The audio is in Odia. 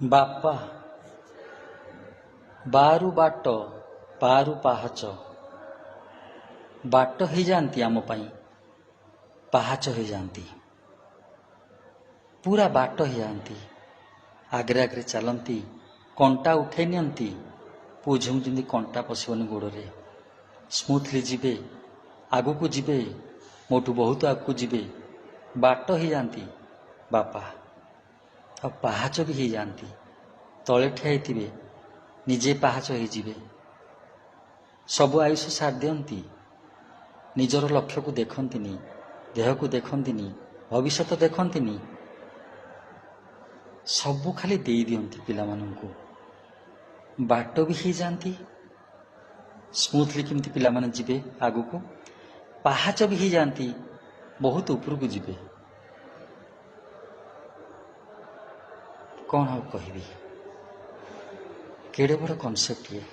ବାପା ବାରୁ ବାଟ ପାରୁ ପାହାଚ, ବାଟ ହେଇଯାଆନ୍ତି ଆମ ପାଇଁ, ପାହାଚ ହେଇଯାଆନ୍ତି, ପୁରା ବାଟ ହେଇଯାଆନ୍ତି। ଆଗରେ ଆଗରେ ଚାଲନ୍ତି, କଣ୍ଟା ଉଠେଇ ନିଅନ୍ତି, ବୁଝୁଁ ଯେମିତି କଣ୍ଟା ପଶିବନି ଗୋଡ଼ରେ। ସ୍ମୁଥଲି ଯିବେ, ଆଗକୁ ଯିବେ, ମୋଠୁ ବହୁତ ଆଗକୁ ଯିବେ। ବାଟ ହେଇଯାଆନ୍ତି ବାପା, ଆଉ ପାହାଚ ବି ହେଇଯାଆନ୍ତି। ତଳେ ଠିଆ ହେଇଥିବେ, ନିଜେ ପାହାଚ ହେଇଯିବେ। ସବୁ ଆୟୁଷ ସାରି ଦିଅନ୍ତି, ନିଜର ଲକ୍ଷ୍ୟକୁ ଦେଖନ୍ତିନି, ଦେହକୁ ଦେଖନ୍ତିନି, ଭବିଷ୍ୟତ ଦେଖନ୍ତିନି, ସବୁ ଖାଲି ଦେଇ ଦିଅନ୍ତି ପିଲାମାନଙ୍କୁ। ବାଟ ବି ହେଇଯାଆନ୍ତି, ସ୍ମୁଥଲି କେମିତି ପିଲାମାନେ ଯିବେ ଆଗକୁ। ପାହାଚ ବି ହେଇଯାଆନ୍ତି, ବହୁତ ଉପରକୁ ଯିବେ। କ'ଣ ଆଉ କହିବି, କେଡ଼େ ବଡ଼ କନସେପ୍ଟ ଇଏ।